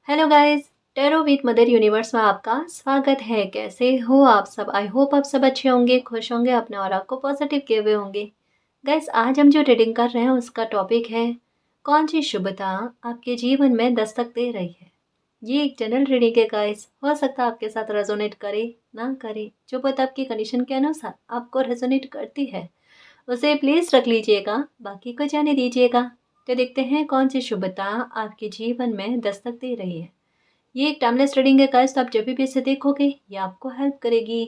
Hello guys. Tarot with mother universe में आपका स्वागत है। कैसे हो आप सब? आई होप आप सब अच्छे होंगे, खुश होंगे, अपने और आपको पॉजिटिव किए हुए होंगे। गाइस, आज हम जो रीडिंग कर रहे हैं उसका टॉपिक है कौन सी शुभता आपके जीवन में दस्तक दे रही है। ये एक जनरल रीडिंग है गाइस, हो सकता है आपके साथ रेजोनेट करे ना करे। जो बात आपकी कंडीशन के अनुसार आपको रेजोनेट करती है उसे प्लीज रख लीजिएगा, बाकी को जाने दीजिएगा। तो देखते हैं कौन सी शुभता आपके जीवन में दस्तक दे रही है। ये एक टाइमलेस रीडिंग है गाइस, तो आप जब भी इसे देखोगे ये आपको हेल्प करेगी।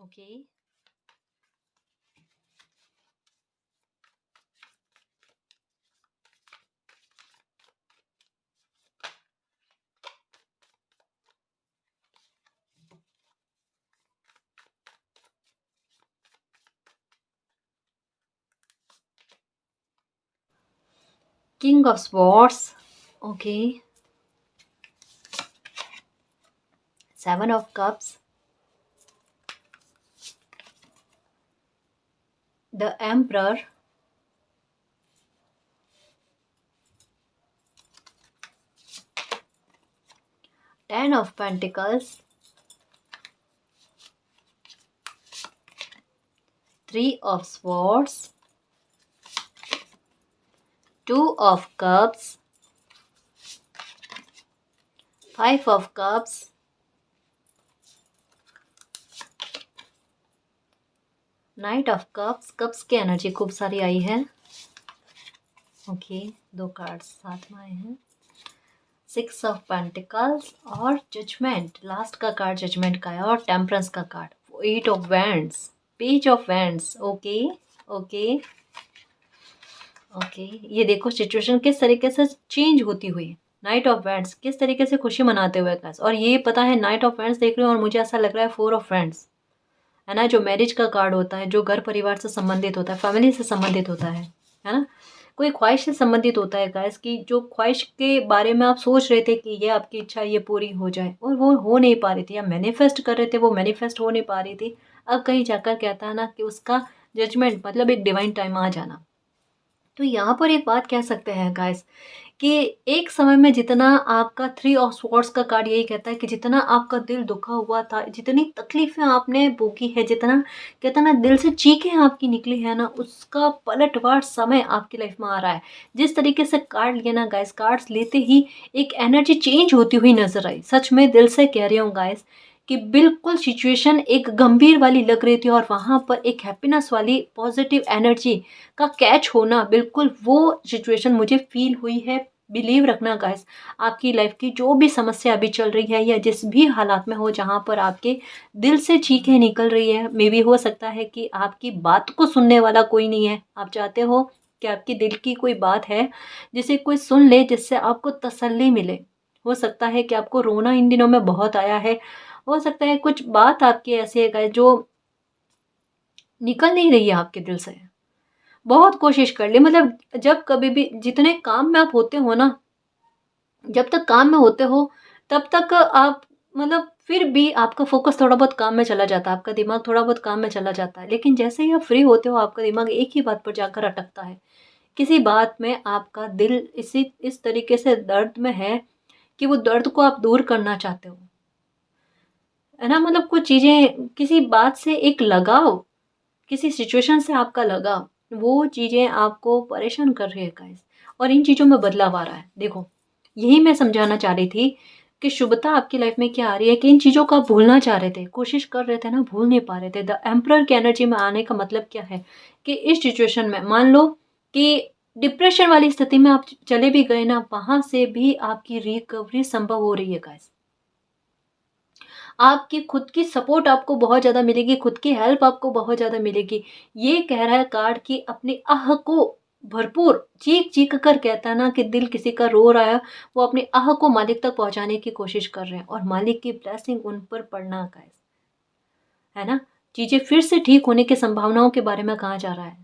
Okay. King of swords. Okay. Seven of cups. The emperor. Ten of pentacles. Three of swords. Two of cups. Five of cups. Night of cups. Cups की एनर्जी खूब सारी आई है। ओके, दो कार्ड्स साथ में आए हैं। सिक्स ऑफ पेंटिकल्स और जजमेंट। लास्ट का कार्ड जजमेंट का है और टेम्परेंस का card. Eight of wands. Page of wands. Okay. Okay. Okay, ये देखो सिचुएशन किस तरीके से चेंज होती हुई। नाइट ऑफ वैंड्स किस तरीके से खुशी मनाते हुए गाइस। और ये पता है नाइट ऑफ वैंड्स देख रहे हो और मुझे ऐसा लग रहा है फोर ऑफ वैंड्स है ना, जो मैरिज का कार्ड होता है, जो घर परिवार से संबंधित होता है, फैमिली से संबंधित होता है ना। कोई ख्वाहिश से संबंधित होता है गाइस, कि जो ख्वाहिश के बारे में आप सोच रहे थे कि ये आपकी इच्छा ये पूरी हो जाए और वो हो नहीं पा रही थी, या मैनिफेस्ट कर रहे थे वो मैनिफेस्ट हो नहीं पा रही थी। अब कहीं जाकर कहता है ना कि उसका जजमेंट मतलब एक डिवाइन टाइम आ जाना। तो यहाँ पर एक बात कह सकते हैं गाइस कि एक समय में जितना आपका थ्री ऑफ स्वॉर्ड्स का कार्ड यही कहता है कि जितना आपका दिल दुखा हुआ था, जितनी तकलीफें आपने भोगी है, जितना कहता ना दिल से चीखें आपकी निकली है ना, उसका पलटवार समय आपकी लाइफ में आ रहा है। जिस तरीके से कार्ड लिए ना गाइस, कार्ड्स लेते ही एक एनर्जी चेंज होती हुई नजर आई। सच में दिल से कह रही हूँ गाइस कि बिल्कुल सिचुएशन एक गंभीर वाली लग रही थी और वहां पर एक हैप्पीनेस वाली पॉजिटिव एनर्जी का कैच होना, बिल्कुल वो सिचुएशन मुझे फील हुई है। बिलीव रखना गाइस, आपकी लाइफ की जो भी समस्या अभी चल रही है या जिस भी हालात में हो जहाँ पर आपके दिल से चीखें निकल रही है, मे भी हो सकता है कि आपकी बात को सुनने वाला कोई नहीं है। आप चाहते हो कि आपकी दिल की कोई बात है जिसे कोई सुन ले, जिससे आपको तसल्ली मिले। हो सकता है कि आपको रोना इन दिनों में बहुत आया है। हो सकता है कुछ बात आपकी ऐसी है गाइस जो निकल नहीं रही है आपके दिल से। बहुत कोशिश कर ली, मतलब जब कभी भी जितने काम में आप होते हो ना, जब तक काम में होते हो तब तक आप मतलब फिर भी आपका फोकस थोड़ा बहुत काम में चला जाता है, आपका दिमाग थोड़ा बहुत काम में चला जाता है। लेकिन जैसे ही आप फ्री होते हो आपका दिमाग एक ही बात पर जाकर अटकता है। किसी बात में आपका दिल इस तरीके से दर्द में है कि वो दर्द को आप दूर करना चाहते हो, है ना। मतलब कुछ चीज़ें, किसी बात से एक लगाव, किसी सिचुएशन से आपका लगाव, वो चीज़ें आपको परेशान कर रही है गाइस। और इन चीज़ों में बदलाव आ रहा है। देखो, यही मैं समझाना चाह रही थी कि शुभता आपकी लाइफ में क्या आ रही है, कि इन चीज़ों को आप भूलना चाह रहे थे, कोशिश कर रहे थे ना, भूल नहीं पा रहे थे। द एम्परर की एनर्जी में आने का मतलब क्या है कि इस सिचुएशन में मान लो कि डिप्रेशन वाली स्थिति में आप चले भी गए ना, वहां से भी आपकी रिकवरी संभव हो रही है गाइस। आपकी खुद की सपोर्ट आपको बहुत ज़्यादा मिलेगी, खुद की हेल्प आपको बहुत ज़्यादा मिलेगी। ये कह रहा है कार्ड कि अपनी आह को भरपूर चीख-चीख कर कहता है ना कि दिल किसी का रो रहा है, वो अपनी आह को मालिक तक पहुँचाने की कोशिश कर रहे हैं और मालिक की ब्लेसिंग उन पर पड़ना गाइस, है ना? चीज़ें फिर से ठीक होने की संभावनाओं के बारे में कहा जा रहा है।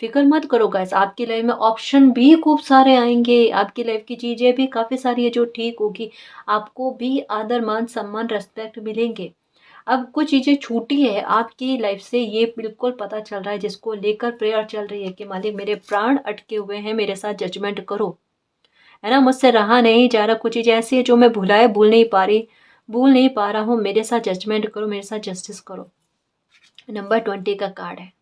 फ़िक्र मत करो गाइस, आपकी लाइफ में ऑप्शन भी खूब सारे आएँगे, आपकी लाइफ की चीज़ें भी काफ़ी सारी है जो ठीक होगी। आपको भी आदर, मान, सम्मान, रिस्पेक्ट मिलेंगे। अब कुछ चीज़ें छूटी है आपकी लाइफ से, ये बिल्कुल पता चल रहा है, जिसको लेकर प्रेयर चल रही है कि मालिक मेरे प्राण अटके हुए हैं, मेरे साथ जजमेंट करो, है ना, मुझसे रहा नहीं जा रहा, कुछ चीज़ें ऐसी है जो मैं भूल नहीं पा रहा हूँ, मेरे साथ जजमेंट करो, मेरे साथ जस्टिस करो। नंबर 20 का कार्ड है।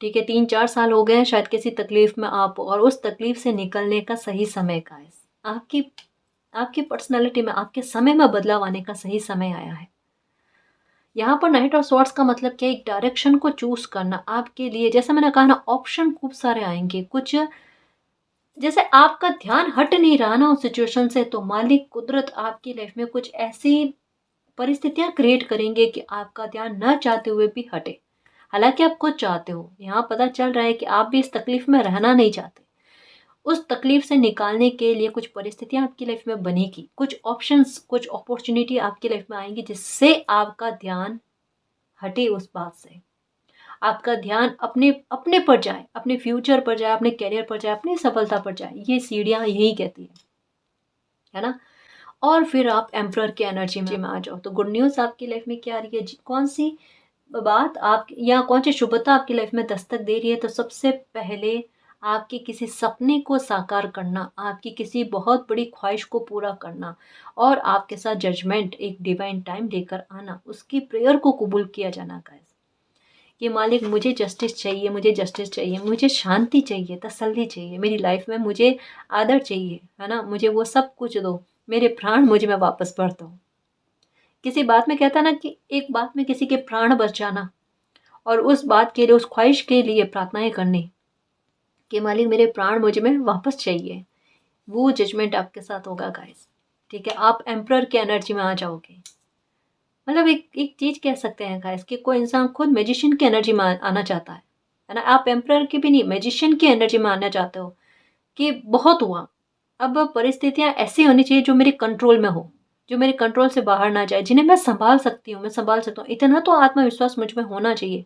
ठीक है, 3-4 साल हो गए हैं शायद किसी तकलीफ में आप, और उस तकलीफ से निकलने का सही समय का है। आपकी आपकी पर्सनैलिटी में, आपके समय में बदलाव आने का सही समय आया है। यहाँ पर नाइट ऑफ स्वॉर्ड्स का मतलब क्या, एक डायरेक्शन को चूज करना आपके लिए। जैसे मैंने कहा ना, ऑप्शन खूब सारे आएंगे, कुछ जैसे आपका ध्यान हट नहीं रहा ना उस सिचुएशन से, तो मालिक कुदरत आपकी लाइफ में कुछ ऐसी परिस्थितियां क्रिएट करेंगे कि आपका ध्यान न चाहते हुए भी हटे। हालांकि आप खुद चाहते हो, यहाँ पता चल रहा है कि आप भी इस तकलीफ में रहना नहीं चाहते। उस तकलीफ से निकालने के लिए कुछ परिस्थितियां आपकी लाइफ में बनेगी, कुछ ऑप्शंस, कुछ अपॉर्चुनिटी आपकी लाइफ में आएंगी, जिससे आपका ध्यान हटे उस बात से, आपका ध्यान अपने अपने पर जाए, अपने फ्यूचर पर जाए, अपने करियर पर जाए, अपनी सफलता पर जाए। ये सीढ़ियां यही कहती है ना। और फिर आप एम्परर की एनर्जी में आ जाओ, तो गुड न्यूज़ आपकी लाइफ में क्या आ रही है, कौन सी बात आप या कौन सी शुभता आपकी लाइफ में दस्तक दे रही है। तो सबसे पहले आपके किसी सपने को साकार करना, आपकी किसी बहुत बड़ी ख्वाहिश को पूरा करना, और आपके साथ जजमेंट, एक डिवाइन टाइम लेकर आना, उसकी प्रेयर को कबूल किया जाना गाइस, कि मालिक मुझे जस्टिस चाहिए, मुझे जस्टिस चाहिए, मुझे शांति चाहिए, तसल्ली चाहिए मेरी लाइफ में, मुझे आदर चाहिए, है ना, मुझे वो सब कुछ दो, मेरे प्राण मुझे में वापस भर दो। किसी बात में कहता ना कि एक बात में किसी के प्राण बच जाना, और उस बात के लिए, उस ख्वाहिश के लिए प्रार्थनाएं करनी कि मालिक मेरे प्राण मुझे में वापस चाहिए, वो जजमेंट आपके साथ होगा गाइस। ठीक है, आप एम्परर की एनर्जी में आ जाओगे। मतलब एक एक चीज कह सकते हैं गाइस कि कोई इंसान खुद मैजिशियन की एनर्जी में आना चाहता है ना। आप एम्परर की भी नहीं, मैजिशियन की एनर्जी में आना चाहते हो कि बहुत हुआ, अब परिस्थितियां ऐसी होनी चाहिए जो मेरे कंट्रोल में हो, जो मेरे कंट्रोल से बाहर ना जाए, जिन्हें मैं संभाल सकती हूँ, मैं संभाल सकता हूँ, इतना तो आत्मविश्वास मुझ में होना चाहिए।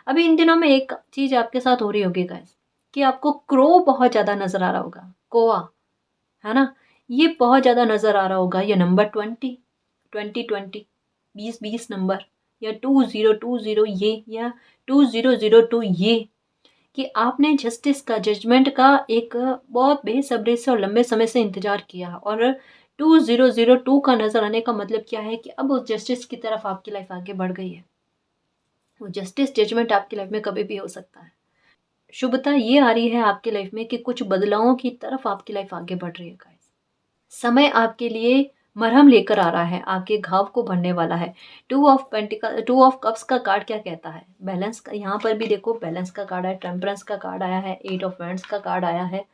अभी इन दिनों में एक चीज आपके साथ हो रही होगी गाइस, कि आपको क्रो बहुत ज्यादा नजर आ रहा होगा, कोआ, है ना, ये बहुत ज्यादा नजर आ रहा होगा। ये नंबर 20, 20, 20, 20, नंबर, या 2020 ये, या 2002 ये, कि आपने जस्टिस का, जजमेंट का एक बहुत बेसब्री से और लंबे समय से इंतजार किया, और 2002 का नजर आने का मतलब क्या है कि अब उस जस्टिस की तरफ आपकी लाइफ आगे बढ़ गई है। वो जस्टिस, जजमेंट आपकी लाइफ में कभी भी हो सकता है। शुभता ये आ रही है आपकी लाइफ में कि कुछ बदलावों की तरफ आपकी लाइफ आगे बढ़ रही है गाइस। समय आपके लिए मरहम लेकर आ रहा है, आपके घाव को भरने वाला है। 2 ऑफ कप्स का कार्ड क्या कहता है, बैलेंस का। यहाँ पर भी देखो, बैलेंस का कार्ड है, टेम्परेंस का कार्ड आया है, 8 ऑफ वैंड्स का कार्ड आया है,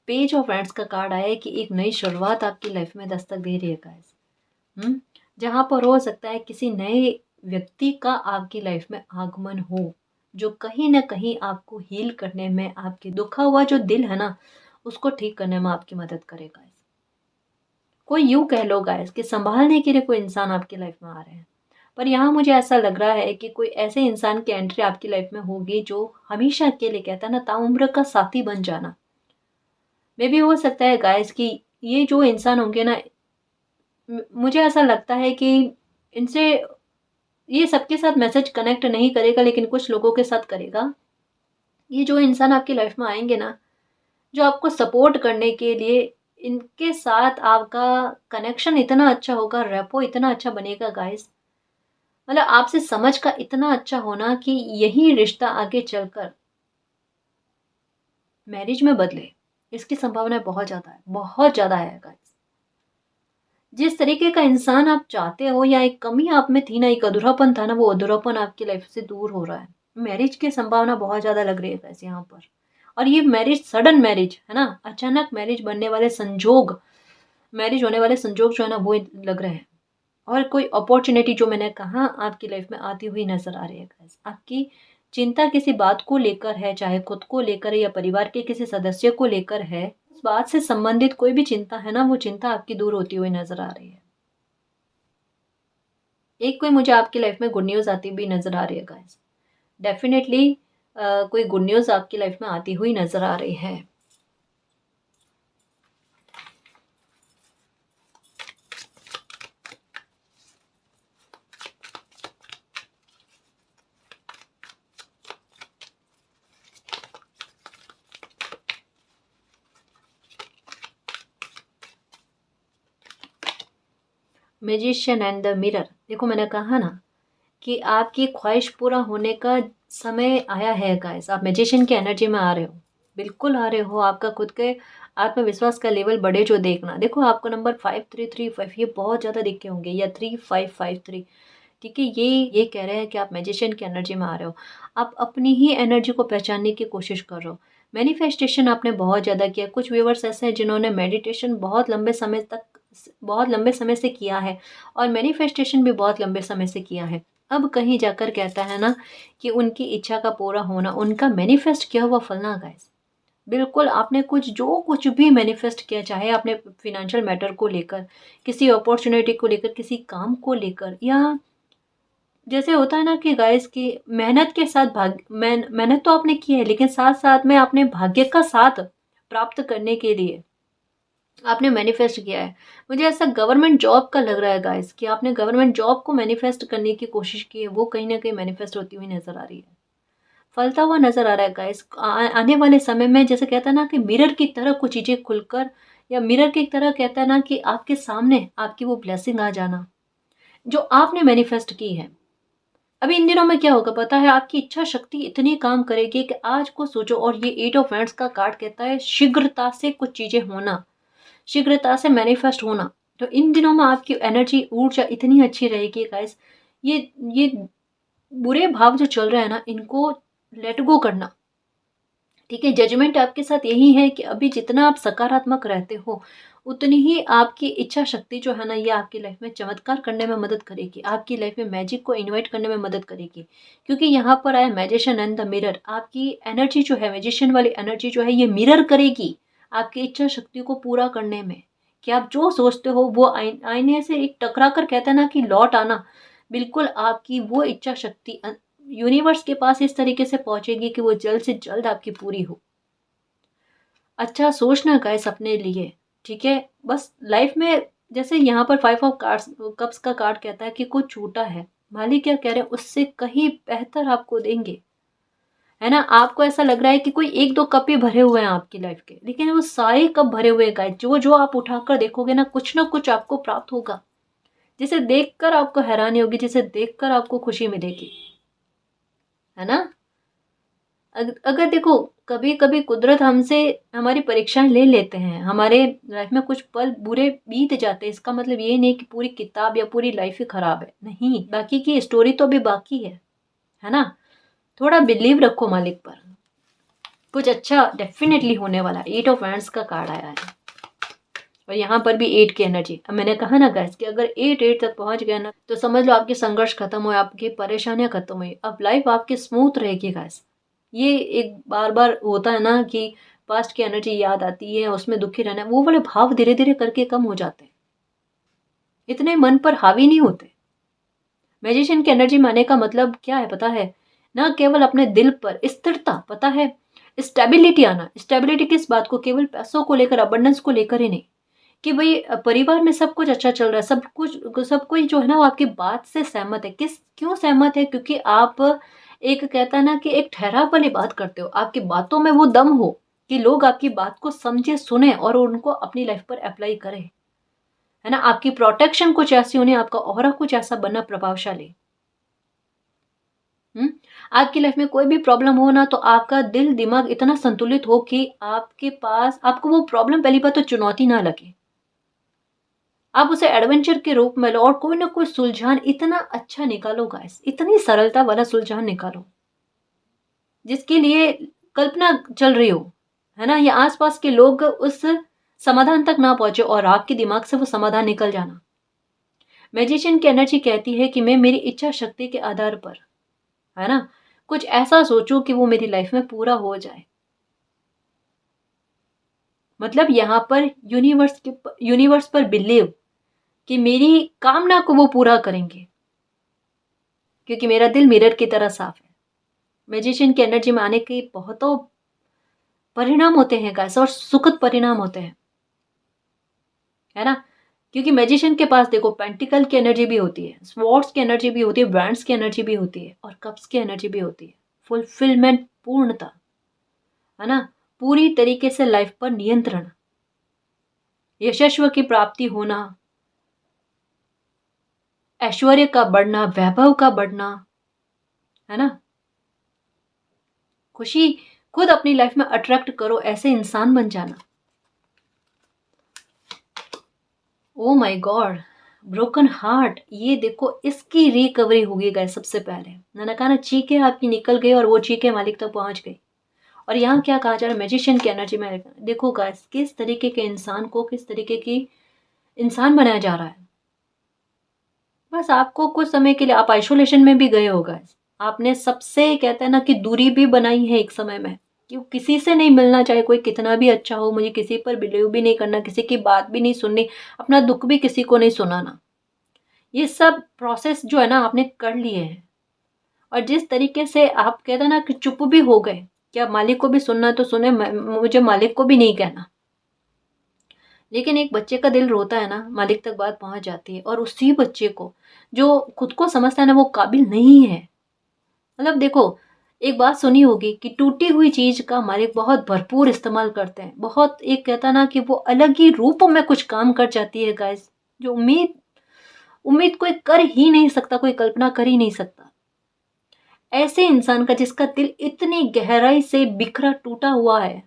पेज ऑफ वैंड्स का कार्ड आया है, कि एक नई शुरुआत आपकी लाइफ में दस्तक दे रही है गाइस। जहाँ पर हो सकता है किसी नए व्यक्ति का आपकी लाइफ में आगमन हो, जो कहीं ना कहीं आपको हील करने में, आपके दुखा हुआ जो दिल है ना, उसको ठीक करने में आपकी मदद करेगा। कोई यूं कह लो गाइस कि संभालने के लिए कोई इंसान आपकी लाइफ में आ रहे हैं। पर यहाँ मुझे ऐसा लग रहा है कि कोई ऐसे इंसान की एंट्री आपकी लाइफ में होगी जो हमेशा के लिए, कहता है ना, ताउम्र का साथी बन जाना। मे भी हो सकता है गाइस कि ये जो इंसान होंगे ना, मुझे ऐसा लगता है कि इनसे, ये सबके साथ मैसेज कनेक्ट नहीं करेगा, लेकिन कुछ लोगों के साथ करेगा। ये जो इंसान आपकी लाइफ में आएंगे ना, जो आपको सपोर्ट करने के लिए, इनके साथ आपका कनेक्शन इतना अच्छा होगा, रेपो इतना अच्छा बनेगा गाइस, मतलब आपसे समझ का इतना अच्छा होना कि यही रिश्ता आगे चलकर मैरिज में बदले, इसकी संभावना बहुत ज्यादा है, बहुत ज्यादा है गाइस। जिस तरीके का इंसान आप चाहते हो, या एक कमी आप में थी ना, एक अधूरापन था ना, वो अधूरापन आपकी लाइफ से दूर हो रहा है। मैरिज की संभावना बहुत ज्यादा लग रही है गाइस यहाँ पर। और ये मैरिज, सडन मैरिज है ना, अचानक मैरिज बनने वाले संजोग, मैरिज होने वाले संजोग जो है ना, वो लग रहे हैं। और कोई अपॉर्चुनिटी, जो मैंने कहा, आपकी लाइफ में आती हुई नजर आ रही है गाइस। आपकी चिंता किसी बात को लेकर है, चाहे खुद को लेकर है या परिवार के किसी सदस्य को लेकर है, उस बात से संबंधित कोई भी चिंता है ना, वो चिंता आपकी दूर होती हुई नजर आ रही है। एक कोई मुझे आपकी लाइफ में गुड न्यूज आती हुई नजर आ रही है गाइस। डेफिनेटली कोई गुड न्यूज आपकी लाइफ में आती हुई नजर आ रही है। Magician and the mirror. देखो मैंने कहा ना कि आपकी ख्वाहिश पूरा होने का समय आया है गाइस। आप मैजिशियन की एनर्जी में आ रहे हो, बिल्कुल आ रहे हो। आपका खुद के आत्मविश्वास का लेवल बढ़े जो देखना। देखो आपको नंबर 5335 ये बहुत ज़्यादा दिखे होंगे, या 3553। ठीक है, ये कह रहे हैं कि आप मैजिशियन की एनर्जी में आ रहे हो। आप अपनी ही एनर्जी को पहचानने की कोशिश कर रहे हो। मैनिफेस्टेशन आपने बहुत ज़्यादा किया। कुछ व्यूवर्स ऐसे हैं जिन्होंने मेडिटेशन बहुत लंबे समय से किया है, और मैनिफेस्टेशन भी बहुत लंबे समय से किया है। अब कहीं जाकर कहता है ना कि उनकी इच्छा का पूरा होना, उनका मैनिफेस्ट किया हुआ फलना गाइस। बिल्कुल आपने कुछ भी मैनिफेस्ट किया, चाहे आपने फाइनेंशियल मैटर को लेकर, किसी अपॉर्चुनिटी को लेकर, किसी काम को लेकर, या जैसे होता है ना कि गाइस की मेहनत के साथ मेहनत तो आपने की है, लेकिन साथ साथ में आपने भाग्य का साथ प्राप्त करने के लिए आपने मैनिफेस्ट किया है। मुझे ऐसा गवर्नमेंट जॉब का लग रहा है गाइस कि आपने गवर्नमेंट जॉब को मैनिफेस्ट करने की कोशिश की है, वो कहीं ना कहीं मैनिफेस्ट होती हुई नजर आ रही है, फलता हुआ नजर आ रहा है गाइस। आने वाले समय में जैसे कहता है ना कि मिरर की तरह कुछ चीजें खुलकर, या मिरर की तरह कहता है ना कि आपके सामने आपकी वो ब्लेसिंग आ जाना जो आपने मैनिफेस्ट की है। अभी इन दिनों में क्या होगा पता है, आपकी इच्छा शक्ति इतनी काम करेगी कि आज को सोचो। और ये 8 ऑफ वैंड्स का कार्ड कहता है शीघ्रता से कुछ चीजें होना, शीघ्रता से मैनिफेस्ट होना। तो इन दिनों में आपकी एनर्जी ऊर्जा इतनी अच्छी रहेगी गाइस। ये बुरे भाव जो चल रहे हैं ना, इनको लेट गो करना। ठीक है, जजमेंट आपके साथ यही है कि अभी जितना आप सकारात्मक रहते हो, उतनी ही आपकी इच्छा शक्ति जो है ना, ये आपकी लाइफ में चमत्कार करने में मदद करेगी, आपकी लाइफ में मैजिक को इन्वाइट करने में मदद करेगी। क्योंकि यहाँ पर आया मैजिशियन एंड द मिरर। आपकी एनर्जी जो है, मैजिशियन वाली एनर्जी जो है, ये मिरर करेगी आपकी इच्छा शक्ति को पूरा करने में। कि आप जो सोचते हो वो आईने से एक टकरा कर कहते हैं ना कि लौट आना, बिल्कुल आपकी वो इच्छा शक्ति यूनिवर्स के पास इस तरीके से पहुंचेगी कि वो जल्द से जल्द आपकी पूरी हो। अच्छा सोचना गाइस अपने लिए। ठीक है, बस लाइफ में जैसे यहाँ पर 5 ऑफ कप्स का कार्ड कहता है कि कुछ छूटा है, मालिक क्या कह रहे हैं, उससे कहीं बेहतर आपको देंगे। है ना, आपको ऐसा लग रहा है कि कोई 1-2 कप ही भरे हुए हैं आपकी लाइफ के, लेकिन वो सारे कप भरे हुए हैं गाइस। जो जो आप उठाकर देखोगे ना कुछ आपको प्राप्त होगा, जिसे देखकर आपको हैरानी होगी, जिसे देखकर आपको खुशी मिलेगी। है ना, अगर देखो कभी कभी कुदरत हमसे हमारी परीक्षाएं ले लेते हैं, हमारे लाइफ में कुछ पल बुरे बीत जाते हैं, इसका मतलब ये नहीं कि पूरी किताब या पूरी लाइफ ही खराब है, नहीं, बाकी की स्टोरी तो अभी बाकी है ना। थोड़ा बिलीव रखो मालिक पर, कुछ अच्छा डेफिनेटली होने वाला है। 8 ऑफ वैंड्स का कार्ड आया है, और यहाँ पर भी 8 की एनर्जी। अब मैंने कहा ना गाइस कि अगर 8 तक पहुंच गया ना, तो समझ लो आपके संघर्ष खत्म हुए, आपकी परेशानियां खत्म हुई, अब लाइफ आपकी स्मूथ रहेगी गाइस। ये एक बार बार होता है ना कि पास्ट की एनर्जी याद आती है, उसमें दुखी रहना, वो वाले भाव धीरे धीरे करके कम हो जाते हैं, इतने मन पर हावी नहीं होते। मैजिशियन की एनर्जी में आने का मतलब क्या है पता है, ना केवल अपने दिल पर स्थिरता, पता है, स्टेबिलिटी आना। स्टेबिलिटी किस बात को, केवल पैसों को लेकर, अबंडेंस को लेकर ही नहीं, कि भाई परिवार में सब कुछ अच्छा चल रहा है, सब कोई जो है ना वो आपकी बात से सहमत है। क्यों सहमत है, क्योंकि आप एक कहता है ना कि एक ठहराव वाली बात करते हो, आपकी बातों में वो दम हो कि लोग आपकी बात को समझे, सुने और उनको अपनी लाइफ पर अप्लाई करें। है ना, आपकी प्रोटेक्शन कुछ ऐसी होनी, आपका ऑरा कुछ ऐसा बनना प्रभावशाली। आपकी लाइफ में कोई भी प्रॉब्लम हो ना, तो आपका दिल दिमाग इतना संतुलित हो कि आपके पास आपको वो प्रॉब्लम पहली बात तो चुनौती ना लगे, आप उसे एडवेंचर के रूप में लो और कोई ना कोई सुलझान इतना अच्छा निकालो गाइस, इतनी सरलता वाला सुलझान निकालो जिसके लिए कल्पना चल रही हो। है ना, या आसपास के लोग उस समाधान तक ना पहुंचे और आपके दिमाग से वो समाधान निकल जाना। मैजिशियन की एनर्जी कहती है कि मैं मेरी इच्छा शक्ति के आधार पर, है ना, कुछ ऐसा सोचूं कि वो मेरी लाइफ में पूरा हो जाए। मतलब यहाँ पर यूनिवर्स पर बिलीव कि मेरी कामना को वो पूरा करेंगे, क्योंकि मेरा दिल मिरर की तरह साफ है। मैजिशियन की एनर्जी में आने के बहुतों परिणाम होते हैं गाइस, और सुखद परिणाम होते हैं। है ना, क्योंकि मैजिशियन के पास देखो पेंटिकल की एनर्जी भी होती है, स्वॉर्ड्स की एनर्जी भी होती है, वैंड्स की एनर्जी भी होती है, और कप्स की एनर्जी भी होती है। फुलफिलमेंट, पूर्णता, है ना, पूरी तरीके से लाइफ पर नियंत्रण, यशस्व की प्राप्ति होना, ऐश्वर्य का बढ़ना, वैभव का बढ़ना, है ना। खुशी खुद अपनी लाइफ में अट्रैक्ट करो, ऐसे इंसान बन जाना। Oh my God, broken heart, ये देखो इसकी रिकवरी होगी गाइस। सबसे पहले मैंने कहा ना, चीखें आपकी निकल गई और वो चीखें मालिक तक पहुंच गई। और यहाँ क्या कहा जा रहा है, मैजिशियन की एनर्जी में देखो गाइस, किस तरीके के इंसान को किस तरीके की इंसान बनाया जा रहा है। बस आपको कुछ समय के लिए, आप आइसोलेशन में भी गए हो गाइस, आपने सबसे कहते हैं ना कि दूरी भी बनाई है एक समय में, कि किसी से नहीं मिलना, चाहे कोई कितना भी अच्छा हो, मुझे किसी पर बिलीव भी नहीं करना, किसी की बात भी नहीं सुननी, अपना दुख भी किसी को नहीं सुनाना। ये सब प्रोसेस जो है ना आपने कर लिए हैं। और जिस तरीके से आप कहते हैं ना कि चुप भी हो गए, क्या मालिक को भी सुनना तो सुने, मुझे मालिक को भी नहीं कहना। लेकिन एक बच्चे का दिल रोता है ना, मालिक तक बात पहुंच जाती है, और उसी बच्चे को जो खुद को समझता है ना वो काबिल नहीं है। मतलब देखो, एक बात सुनी होगी कि टूटी हुई चीज का मालिक बहुत भरपूर इस्तेमाल करते हैं, बहुत एक कहता है ना कि वो अलग ही रूप में कुछ काम कर जाती है गाइस, जो उम्मीद उम्मीद कोई कर ही नहीं सकता, कोई कल्पना कर ही नहीं सकता। ऐसे इंसान का जिसका दिल इतनी गहराई से बिखरा टूटा हुआ है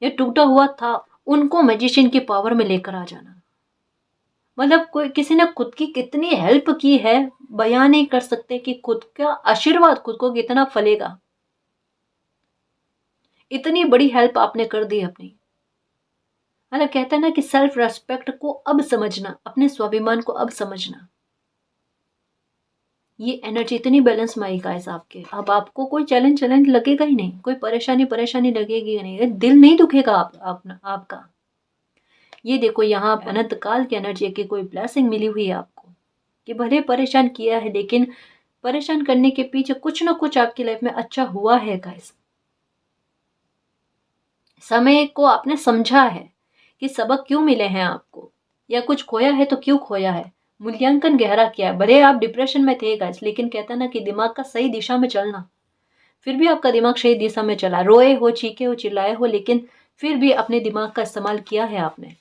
या टूटा हुआ था, उनको मैजिशियन की पावर में लेकर आ जाना, मतलब कोई किसी ने खुद की कितनी हेल्प की है, बयान नहीं कर सकते कि खुद का आशीर्वाद खुद को कितना फलेगा। इतनी बड़ी हेल्प आपने कर दी अपनी। मतलब कहते हैं ना कि सेल्फ रेस्पेक्ट को अब समझना, अपने स्वाभिमान को अब समझना। ये एनर्जी इतनी बैलेंस में आई गाइस आपके, अब आपको कोई चैलेंज लगेगा ही नहीं, कोई परेशानी लगेगी नहीं, दिल नहीं दुखेगा आपका। ये देखो यहाँ अनंत काल की एनर्जी की कोई ब्लेसिंग मिली हुई है आपको, कि भले परेशान किया है, लेकिन परेशान करने के पीछे कुछ ना कुछ आपकी लाइफ में अच्छा हुआ है गाइस। समय को आपने समझा है कि सबक क्यों मिले हैं आपको, या कुछ खोया है तो क्यों खोया है, मूल्यांकन गहरा किया है। भले आप डिप्रेशन में थे गाइस, लेकिन कहता ना कि दिमाग का सही दिशा में चलना, फिर भी आपका दिमाग सही दिशा में चला, रोए हो, चीखे हो, चिल्लाए हो, लेकिन फिर भी अपने दिमाग का इस्तेमाल किया है आपने।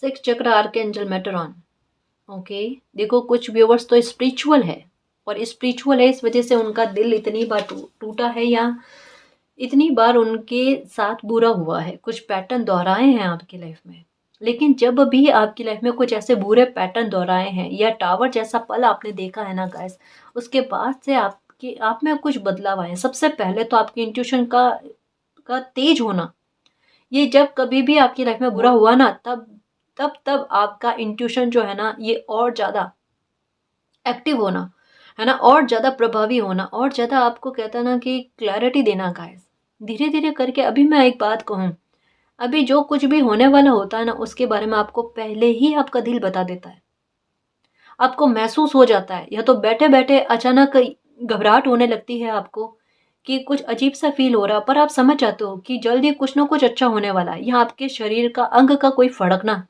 सिक्स चक्र आर्कएंजल मेटरॉन। ओके, देखो कुछ व्यूवर्स तो स्पिरिचुअल है, और स्पिरिचुअल है इस वजह से उनका दिल इतनी बार टूटा है, या इतनी बार उनके साथ बुरा हुआ है, कुछ पैटर्न दोहराए हैं आपकी लाइफ में। लेकिन जब भी आपकी लाइफ में कुछ ऐसे बुरे पैटर्न दोहराए हैं, या टावर जैसा पल आपने देखा है ना गाइस, उसके बाद से आपकी आप में कुछ बदलाव आए हैं। सबसे पहले तो आपकी इंट्यूशन का तेज होना। ये जब कभी भी आपकी लाइफ में बुरा हुआ ना, तब आपका इंट्यूशन जो है ना, ये और ज़्यादा एक्टिव होना, है ना, और ज़्यादा प्रभावी होना, और ज़्यादा आपको कहता ना कि क्लैरिटी देना गाइस। धीरे धीरे करके, अभी मैं एक बात कहूँ, अभी जो कुछ भी होने वाला होता है ना, उसके बारे में आपको पहले ही आपका दिल बता देता है। आपको महसूस हो जाता है, या तो बैठे बैठे अचानक घबराहट होने लगती है आपको, कि कुछ अजीब सा फील हो रहा, पर आप समझ जाते हो कि जल्दी कुछ ना कुछ अच्छा होने वाला है, या आपके शरीर का अंग का कोई फड़कना।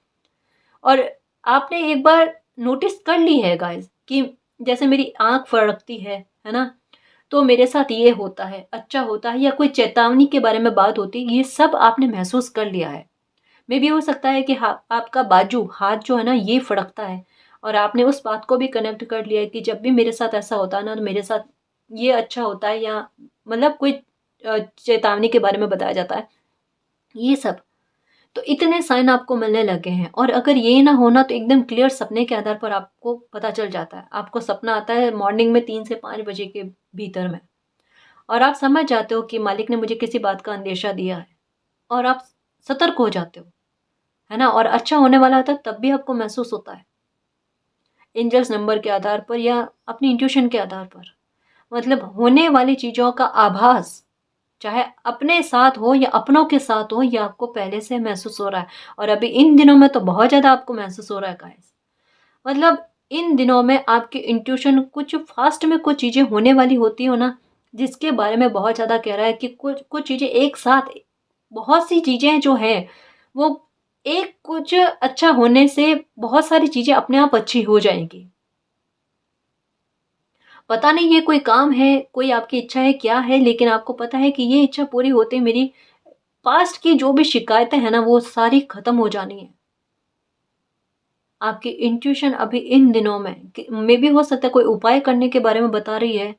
और आपने एक बार नोटिस कर ली है गाइस, कि जैसे मेरी आंख फड़कती है ना, तो मेरे साथ ये होता है, अच्छा होता है, या कोई चेतावनी के बारे में बात होती है, ये सब आपने महसूस कर लिया है। मे भी हो सकता है कि आपका बाजू हाथ जो है ना ये फड़कता है, और आपने उस बात को भी कनेक्ट कर लिया है कि जब भी मेरे साथ ऐसा होता है ना, तो मेरे साथ ये अच्छा होता है, या मतलब कोई चेतावनी के बारे में बताया जाता है, ये सब। तो इतने साइन आपको मिलने लगे हैं, और अगर ये ना होना तो एकदम क्लियर सपने के आधार पर आपको पता चल जाता है। आपको सपना आता है मॉर्निंग में 3 से 5 बजे के भीतर में, और आप समझ जाते हो कि मालिक ने मुझे किसी बात का अंदेशा दिया है, और आप सतर्क हो जाते हो, है ना, और अच्छा होने वाला होता है तब भी आपको महसूस होता है, एंजल्स नंबर के आधार पर या अपनी इंट्यूशन के आधार पर। मतलब होने वाली चीज़ों का आभास, चाहे अपने साथ हो या अपनों के साथ हो, ये आपको पहले से महसूस हो रहा है। और अभी इन दिनों में तो बहुत ज़्यादा आपको महसूस हो रहा है गाइस। मतलब इन दिनों में आपकी इंट्यूशन कुछ फास्ट में कुछ चीज़ें होने वाली होती हो ना, जिसके बारे में बहुत ज़्यादा कह रहा है कि कुछ कुछ चीज़ें एक साथ, बहुत सी चीज़ें जो हैं वो एक कुछ अच्छा होने से बहुत सारी चीज़ें अपने आप अच्छी हो जाएंगी। पता नहीं ये कोई काम है, कोई आपकी इच्छा है, क्या है, लेकिन आपको पता है कि ये इच्छा पूरी होते ही मेरी पास्ट की जो भी शिकायतें हैं ना वो सारी खत्म हो जानी है। आपकी इंट्यूशन अभी इन दिनों में मे बी हो सकता है कोई उपाय करने के बारे में बता रही है,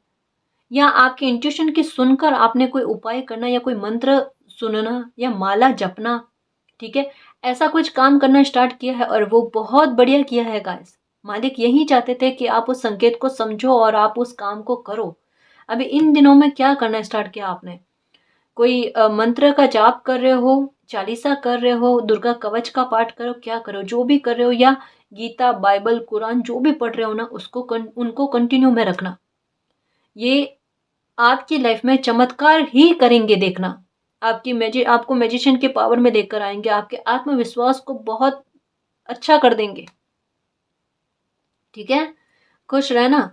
या आपकी इंट्यूशन की सुनकर आपने कोई उपाय करना या कोई मंत्र सुनना या माला जपना, ठीक है, ऐसा कुछ काम करना स्टार्ट किया है और वो बहुत बढ़िया किया है गाइस। मालिक यही चाहते थे कि आप उस संकेत को समझो और आप उस काम को करो। अभी इन दिनों में क्या करना स्टार्ट किया आपने? कोई मंत्र का जाप कर रहे हो, चालीसा कर रहे हो, दुर्गा कवच का पाठ करो, क्या करो, जो भी कर रहे हो, या गीता, बाइबल, कुरान जो भी पढ़ रहे हो ना उसको उनको कंटिन्यू में रखना। ये आपकी लाइफ में चमत्कार ही करेंगे, देखना। आपको मैजिशियन के पावर में लेकर आएंगे, आपके आत्मविश्वास को बहुत अच्छा कर देंगे। ठीक है, खुश रहना।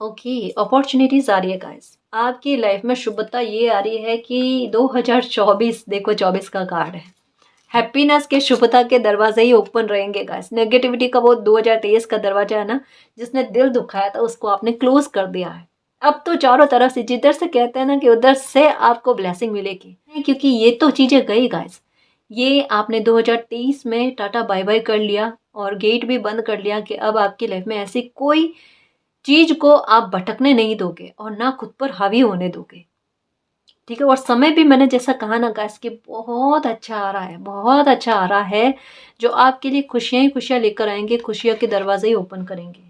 ओके, अपॉर्चुनिटीज आ रही है गाइस आपकी लाइफ में। शुभता ये आ रही है कि 2024, देखो 24 का कार्ड है, हैप्पीनेस के, शुभता के दरवाजे ही ओपन रहेंगे गाइस। नेगेटिविटी का वो 2023 का दरवाजा है ना, जिसने दिल दुखाया था उसको आपने क्लोज कर दिया है। अब तो चारों तरफ से जिधर से कहते हैं ना कि उधर से आपको ब्लेसिंग मिलेगी, क्योंकि ये तो चीजें गई गाइस। ये आपने 2023 में टाटा बाय बाय कर लिया और गेट भी बंद कर लिया कि अब आपकी लाइफ में ऐसी कोई चीज को आप भटकने नहीं दोगे और ना खुद पर हावी होने दोगे। ठीक है, और समय भी मैंने जैसा कहा ना गाइस कि बहुत अच्छा आ रहा है, बहुत अच्छा आ रहा है, जो आपके लिए खुशियां ही खुशियां लेकर आएंगे, खुशियों के दरवाजे ही ओपन करेंगे।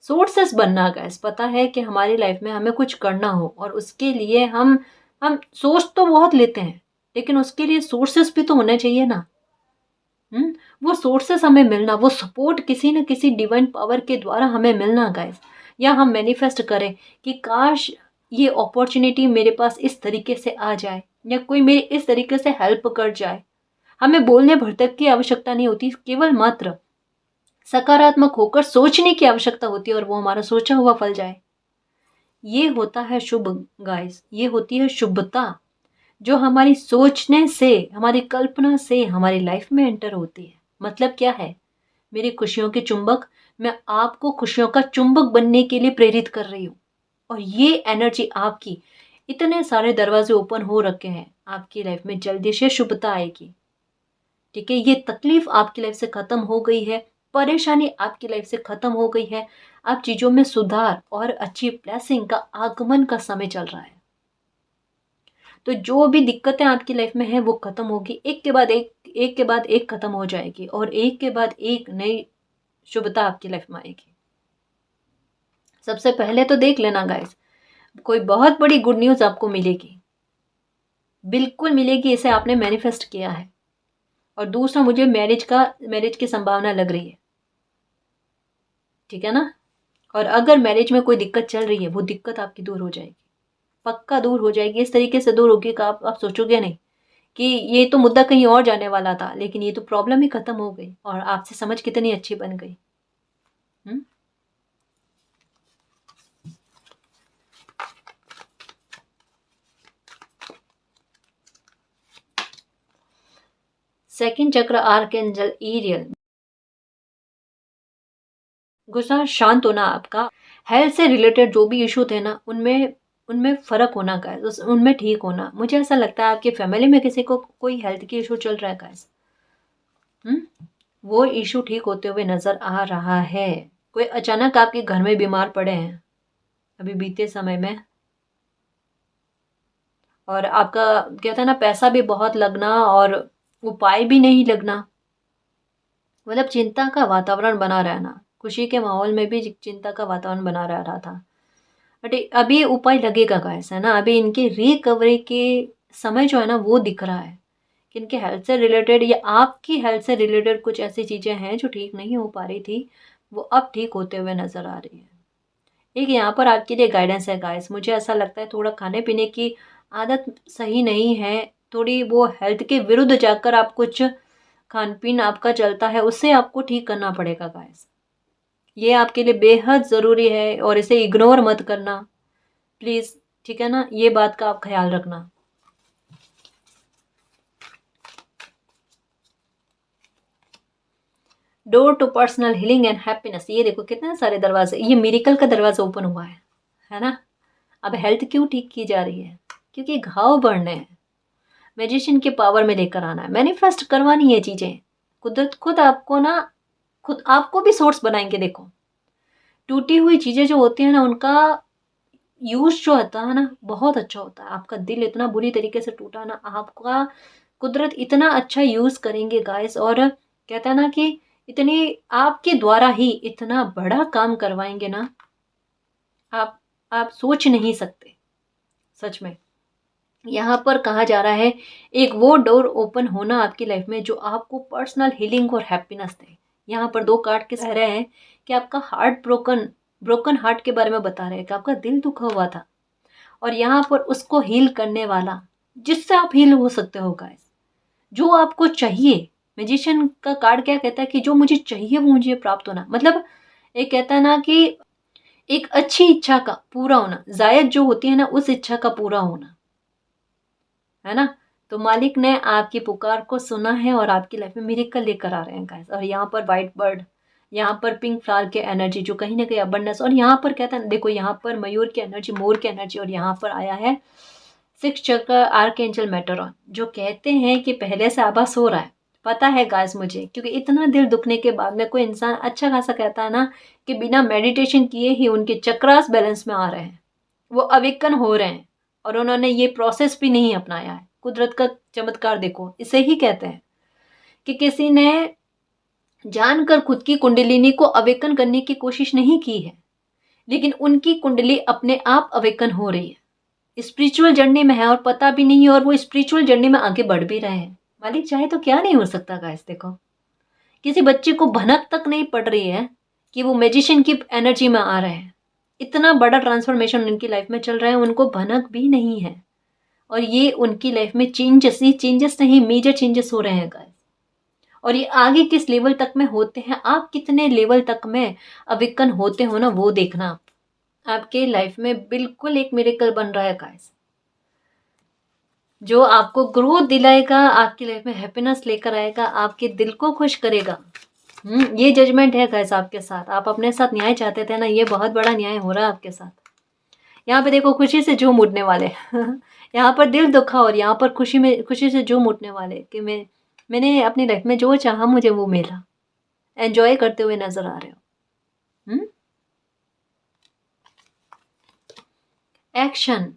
सोर्सेस बनना गाइस, पता है कि हमारी लाइफ में हमें कुछ करना हो और उसके लिए हम सोच तो बहुत लेते हैं, लेकिन उसके लिए सोर्सेस भी तो होने चाहिए ना। वो सोर्सेस हमें मिलना, वो सपोर्ट किसी न किसी डिवाइन पावर के द्वारा हमें मिलना गाइस। या हम मैनिफेस्ट करें कि काश ये अपॉर्चुनिटी मेरे पास इस तरीके से आ जाए, या कोई मेरी इस तरीके से हेल्प कर जाए। हमें बोलने भर तक की आवश्यकता नहीं होती, केवल मात्र सकारात्मक होकर सोचने की आवश्यकता होती है और वो हमारा सोचा हुआ फल जाए। ये होता है शुभ गाइस, ये होती है शुभता, जो हमारी सोचने से, हमारी कल्पना से हमारी लाइफ में एंटर होती है। मतलब क्या है? मेरी खुशियों के चुंबक, मैं आपको खुशियों का चुंबक बनने के लिए प्रेरित कर रही हूँ। और ये एनर्जी आपकी, इतने सारे दरवाजे ओपन हो रखे हैं, आपकी लाइफ में जल्दी से शुभता आएगी। ठीक है, ये तकलीफ आपकी लाइफ से खत्म हो गई है, परेशानी आपकी लाइफ से खत्म हो गई है, अब चीजों में सुधार और अच्छी ब्लेसिंग का आगमन का समय चल रहा है। तो जो भी दिक्कतें आपकी लाइफ में है वो खत्म होगी, एक के बाद एक के बाद एक खत्म हो जाएगी और एक के बाद एक नई शुभता आपकी लाइफ में आएगी। सबसे पहले तो देख लेना गाइस, कोई बहुत बड़ी गुड न्यूज आपको मिलेगी, बिल्कुल मिलेगी, इसे आपने मैनिफेस्ट किया है। और दूसरा, मुझे मैरिज की संभावना लग रही है। ठीक है ना, और अगर मैरिज में कोई दिक्कत चल रही है वो दिक्कत आपकी दूर हो जाएगी, पक्का दूर हो जाएगी। इस तरीके से दूर होगी कि आप सोचोगे नहीं कि ये तो मुद्दा कहीं और जाने वाला था, लेकिन ये तो प्रॉब्लम ही खत्म हो गई और आपसे समझ कितनी अच्छी बन गई। हम्म, सेकंड चक्र आर्कएंजल ईरियल, गुस्सा शांत होना आपका, हेल्थ से रिलेटेड जो भी इशू थे ना उनमें उनमें फर्क होना गाइस, उनमें ठीक होना। मुझे ऐसा लगता है आपकी फैमिली में किसी को कोई हेल्थ की इशू चल रहा है गाइस, वो इशू ठीक होते हुए नजर आ रहा है। कोई अचानक आपके घर में बीमार पड़े हैं अभी बीते समय में, और आपका क्या था ना, पैसा भी बहुत लगना और उपाय भी नहीं लगना, मतलब चिंता का वातावरण बना रहना, खुशी के माहौल में भी चिंता का वातावरण बना रह रहा था। बट अभी उपाय लगेगा गाइस, है ना, अभी इनकी रिकवरी के समय जो है ना वो दिख रहा है कि इनके हेल्थ से रिलेटेड या आपकी हेल्थ से रिलेटेड कुछ ऐसी चीज़ें हैं जो ठीक नहीं हो पा रही थी, वो अब ठीक होते हुए नज़र आ रही है। एक यहाँ पर आपके लिए गाइडेंस है गाइस, मुझे ऐसा लगता है थोड़ा खाने पीने की आदत सही नहीं है, थोड़ी वो हेल्थ के विरुद्ध जाकर आप कुछ खान पीन आपका चलता है, उससे आपको ठीक करना पड़ेगा गाइस। ये आपके लिए बेहद ज़रूरी है और इसे इग्नोर मत करना प्लीज़। ठीक है ना, ये बात का आप ख्याल रखना। Door to personal healing and happiness. ये देखो कितने सारे दरवाजे, ये मिरेकल का दरवाजा ओपन हुआ है ना। अब हेल्थ क्यों ठीक की जा रही है? क्योंकि घाव बढ़ने हैं। मैजिशियन के पावर में लेकर आना है, मैनिफेस्ट करवानी है चीजें। कुदरत खुद आपको ना, खुद आपको भी सोर्स बनाएंगे। देखो टूटी हुई चीजें जो होती है ना, उनका यूज जो होता है ना बहुत अच्छा होता है। आपका दिल इतना बुरी तरीके से टूटा ना, आपका कुदरत इतना अच्छा यूज करेंगे गाइस। और कहता है ना कि इतनी आपके द्वारा ही इतना बड़ा काम करवाएंगे ना, आप सोच नहीं सकते सच में। यहाँ पर कहा जा रहा है एक वो डोर ओपन होना आपकी लाइफ में जो आपको पर्सनल हीलिंग और हैप्पीनेस दे। यहाँ पर 2 कार्ड के कह रहे हैं कि आपका हार्ट ब्रोकन हार्ट के बारे में बता रहे हैं कि आपका दिल दुखा हुआ था, और यहाँ पर उसको हील करने वाला, जिससे आप हील हो सकते हो गाइस, जो आपको चाहिए। मैजिशियन का कार्ड क्या कहता है कि जो मुझे चाहिए वो मुझे प्राप्त होना। मतलब एक कहता है ना कि एक अच्छी इच्छा का पूरा होना, जायद जो होती है ना उस इच्छा का पूरा होना, है ना। तो मालिक ने आपकी पुकार को सुना है और आपकी लाइफ में मिरेकल लेकर आ रहे हैं गाइस। और यहाँ पर वाइट बर्ड, यहाँ पर पिंक फ्लावर के एनर्जी जो कहीं ना कहीं अबंडेंस, और यहाँ पर कहता है देखो यहाँ पर मयूर की एनर्जी, मोर की एनर्जी, और यहाँ पर आया है 6 चक्र आर्कएंजल मेटरॉन, जो कहते हैं कि पहले से आभास हो रहा है। पता है गाइस मुझे, क्योंकि इतना दिल दुखने के बाद में कोई इंसान अच्छा खासा कहता है ना कि बिना मेडिटेशन किए ही उनके चक्रास बैलेंस में आ रहे हैं, वो अवेकन हो रहे हैं, और उन्होंने ये प्रोसेस भी नहीं अपनाया है। कुदरत का चमत्कार देखो, इसे ही कहते हैं कि किसी ने जानकर खुद की कुंडलिनी को अवेकन करने की कोशिश नहीं की है, लेकिन उनकी कुंडली अपने आप अवेकन हो रही है, स्पिरिचुअल जर्नी में है और पता भी नहीं है, और वो स्पिरिचुअल जर्नी में आगे बढ़ भी रहे हैं। मालिक चाहे तो क्या नहीं हो सकता गाइस। देखो किसी बच्चे को भनक तक नहीं पड़ रही है कि वो मैजिशियन की एनर्जी में आ रहे हैं, इतना बड़ा ट्रांसफॉर्मेशन उनकी लाइफ में चल रहा है, उनको भनक भी नहीं है। और ये उनकी लाइफ में चेंजेस नहीं, मेजर चेंजेस हो रहे हैं गाइस। और ये आगे किस लेवल तक में होते हैं, आप कितने लेवल तक में अविकन होते हो ना, वो देखना। आपके लाइफ में बिल्कुल एक मिरेकल बन रहा है गाइस, जो आपको ग्रोथ दिलाएगा, आपकी लाइफ में हैप्पीनेस लेकर आएगा, आपके दिल को खुश करेगा। ये जजमेंट है गाइस आपके साथ। आप अपने साथ न्याय चाहते थे ना, ये बहुत बड़ा न्याय हो रहा है आपके साथ। यहाँ पे देखो खुशी से झूम उठने वाले यहाँ पर दिल दुखा और यहाँ पर खुशी से झूम उठने वाले कि मैंने अपनी लाइफ में जो चाहा मुझे वो मिला। एंजॉय करते हुए नजर आ रहे हो। एक्शन।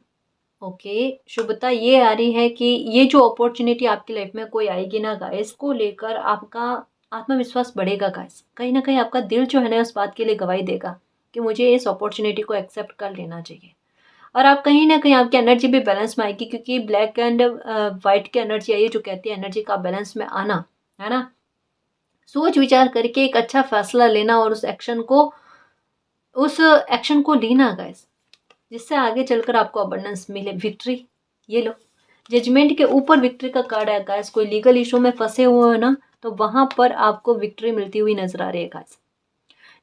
ओके, शुभता ये आ रही है कि ये जो अपॉर्चुनिटी आपकी लाइफ में कोई आएगी ना गाइस, को लेकर आपका आत्मविश्वास बढ़ेगा गाइस। कहीं ना कहीं आपका दिल जो है ना उस बात के लिए गवाही देगा कि मुझे इस अपॉर्चुनिटी को एक्सेप्ट कर लेना चाहिए। और आप कहीं ना कहीं आपकी एनर्जी भी बैलेंस में आएगी, क्योंकि ब्लैक एंड वाइट की एनर्जी आई है जो कहती है एनर्जी का बैलेंस में आना, है ना। सोच विचार करके एक अच्छा फैसला लेना और उस एक्शन को लेना गाइस, जिससे आगे चलकर आपको अबंडेंस मिले, विक्ट्री। ये लो, जजमेंट के ऊपर विक्ट्री का कार्ड है गाइस। कोई लीगल इशू में फंसे हुए हो ना, तो वहां पर आपको विक्ट्री मिलती हुई नजर आ रही है गाइस।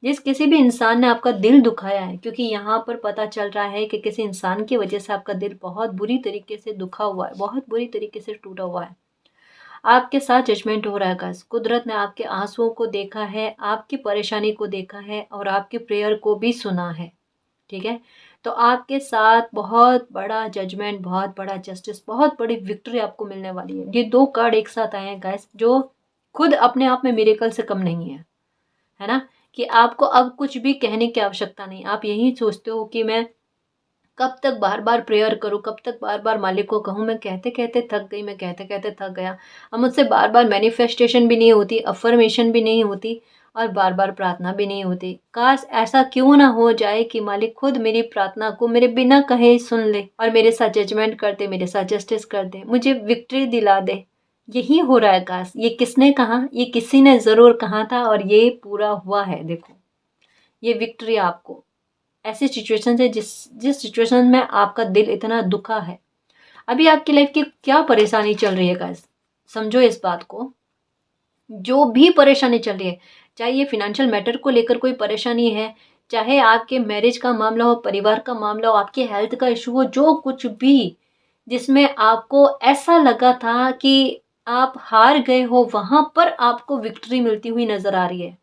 जिस किसी भी इंसान ने आपका दिल दुखाया है, क्योंकि यहाँ पर पता चल रहा है कि किसी इंसान की वजह से आपका दिल बहुत बुरी तरीके से दुखा हुआ है, बहुत बुरी तरीके से टूटा हुआ है, आपके साथ जजमेंट हो रहा है गाइस। कुदरत ने आपके आंसुओं को देखा है, आपकी परेशानी को देखा है और आपके प्रेयर को भी सुना है, ठीक है। तो आपके साथ बहुत बड़ा जजमेंट, बहुत बड़ा जस्टिस, बहुत बड़ी विक्ट्री आपको मिलने वाली है। ये 2 कार्ड एक साथ आए हैं गाइस, जो खुद अपने आप में मिरेकल से कम नहीं है ना। कि आपको अब कुछ भी कहने की आवश्यकता नहीं। आप यही सोचते हो कि मैं कब तक बार बार प्रेयर करूं, कब तक बार बार मालिक को कहूं, मैं कहते कहते थक गई, मैं कहते कहते थक गया। अब मुझसे बार बार मैनिफेस्टेशन भी नहीं होती, अफर्मेशन भी नहीं होती, और बार बार प्रार्थना भी नहीं होती। काश ऐसा क्यों ना हो जाए कि मालिक खुद मेरी प्रार्थना को मेरे बिना कहे सुन ले और मेरे साथ जजमेंट कर दे, मेरे साथ जस्टिस कर दे, मुझे विक्ट्री दिला दे। यही हो रहा है काश। ये किसने कहा? ये किसी ने जरूर कहा था और ये पूरा हुआ है। देखो ये विक्ट्री आपको ऐसी सिचुएशन से, जिस सिचुएशन में आपका दिल इतना दुखा है। अभी आपकी लाइफ की क्या परेशानी चल रही है गाइस, समझो इस बात को। जो भी परेशानी चल रही है, चाहे ये फिनेंशियल मैटर को लेकर कोई परेशानी है, चाहे आपके मैरिज का मामला हो, परिवार का मामला हो, आपके हेल्थ का इशू हो, जो कुछ भी जिसमें आपको ऐसा लगा था कि आप हार गए हो वहां पर आपको विक्ट्री मिलती हुई नजर आ रही है।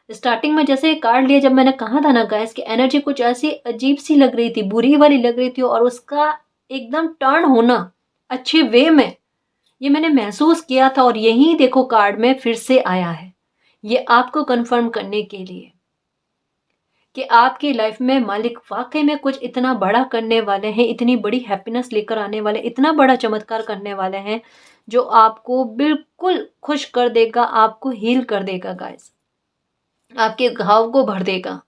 स्टार्टिंग में जैसे कार्ड लिया, जब मैंने कहा था ना गाइस कि एनर्जी कुछ ऐसी अजीब सी लग रही थी, बुरी वाली लग रही थी, और उसका एकदम टर्न होना अच्छे वे में, ये मैंने महसूस किया था। और यही देखो कार्ड में फिर से आया है, ये आपको कंफर्म करने के लिए कि आपकी लाइफ में मालिक वाकई में कुछ इतना बड़ा करने वाले हैं, इतनी बड़ी हैप्पीनेस लेकर आने वाले, इतना बड़ा चमत्कार करने वाले हैं जो आपको बिल्कुल खुश कर देगा, आपको हील कर देगा गाइस, आपके घाव को भर देगा।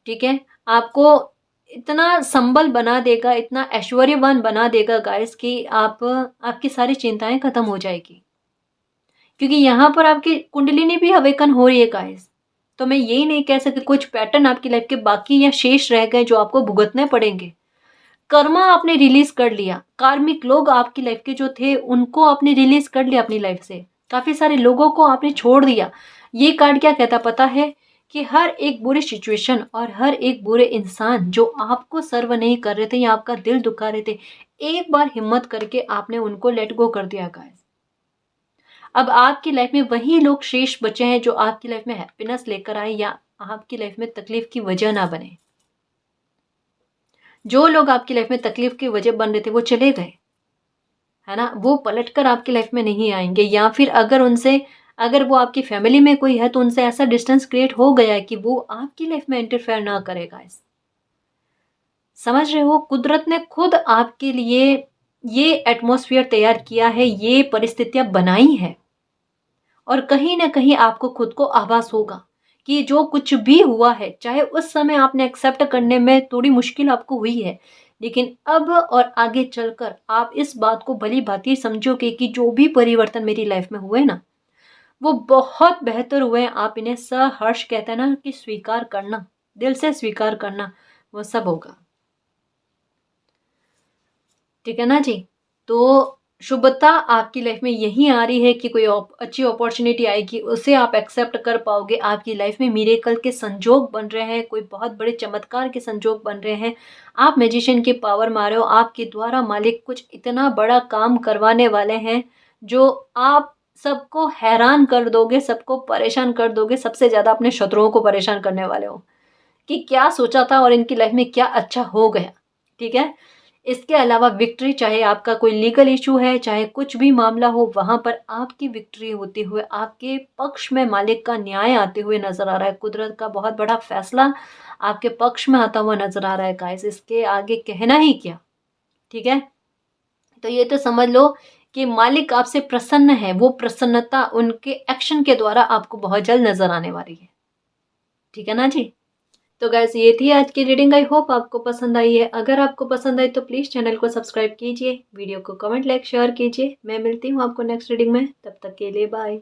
ठीक है, आपको इतना संबल बना देगा, इतना ऐश्वर्यवान बना देगा गाइस कि आपकी सारी चिंताएं खत्म हो जाएगी, क्योंकि यहाँ पर आपकी कुंडलिनी भी अवेकन हो रही है गाइस। तो मैं यही नहीं कह सकती कुछ पैटर्न आपकी लाइफ के बाकी या शेष रह गए जो आपको भुगतने पड़ेंगे। कर्मा आपने रिलीज कर लिया, कार्मिक लोग आपकी लाइफ के जो थे उनको आपने रिलीज कर लिया अपनी लाइफ से, काफी सारे लोगों को आपने छोड़ दिया। ये कार्ड क्या कहता पता है कि हर एक बुरी सिचुएशन और हर एक बुरे इंसान जो आपको सर्व नहीं कर रहे थे या आपका दिल दुखा रहे थे, एक बार हिम्मत करके आपने उनको लेट गो कर दिया गाइस। अब आपकी लाइफ में वही लोग शेष बचे हैं जो आपकी लाइफ में हैप्पीनेस लेकर आए या आपकी लाइफ में तकलीफ की वजह ना बने। जो लोग आपकी लाइफ में तकलीफ की वजह बन रहे थे वो चले गए, है ना, वो पलटकर आपकी लाइफ में नहीं आएंगे, या फिर अगर वो आपकी फैमिली में कोई है तो उनसे ऐसा डिस्टेंस क्रिएट हो गया है कि वो आपकी लाइफ में इंटरफेयर ना करेगा। इस समझ रहे हो, कुदरत ने खुद आपके लिए ये एटमॉस्फेयर तैयार किया है, ये परिस्थितियां बनाई है, और कहीं ना कहीं आपको खुद को आभास होगा कि जो कुछ भी हुआ है, चाहे उस समय आपने एक्सेप्ट करने में थोड़ी मुश्किल आपको हुई है, लेकिन अब और आगे चलकर आप इस बात को भली भांति समझोगे कि जो भी परिवर्तन मेरी लाइफ में हुए ना, वो बहुत बेहतर हुए हैं। आप इन्हें सहर्ष कहते हैं ना कि स्वीकार करना, दिल से स्वीकार करना, वो सब होगा। ठीक है ना जी। तो शुभता आपकी लाइफ में यही आ रही है कि कोई अच्छी अपॉर्चुनिटी आएगी, उसे आप एक्सेप्ट कर पाओगे। आपकी लाइफ में मिरेकल के संजोग बन रहे हैं, कोई बहुत बड़े चमत्कार के संजोग बन रहे हैं। आप मैजिशियन की पावर मारे हो, आपके द्वारा मालिक कुछ इतना बड़ा काम करवाने वाले हैं जो आप सबको हैरान कर दोगे, सबको परेशान कर दोगे, सबसे ज्यादा अपने शत्रुओं को परेशान करने वाले हो कि क्या सोचा था और इनकी लाइफ में क्या अच्छा हो गया। ठीक है, इसके अलावा विक्ट्री, चाहे आपका कोई लीगल इशू है, चाहे कुछ भी मामला हो, वहां पर आपकी विक्ट्री होते हुए, आपके पक्ष में मालिक का न्याय आते हुए नजर आ रहा है। कुदरत का बहुत बड़ा फैसला आपके पक्ष में आता हुआ नजर आ रहा है गाइस, इसके आगे कहना ही क्या। ठीक है, तो ये तो समझ लो कि मालिक आपसे प्रसन्न है, वो प्रसन्नता उनके एक्शन के द्वारा आपको बहुत जल्द नजर आने वाली है। ठीक है ना जी। तो गैस ये थी आज की रीडिंग, आई होप आपको पसंद आई है। अगर आपको पसंद आई तो प्लीज़ चैनल को सब्सक्राइब कीजिए, वीडियो को कमेंट लाइक शेयर कीजिए। मैं मिलती हूँ आपको नेक्स्ट रीडिंग में, तब तक के लिए बाय।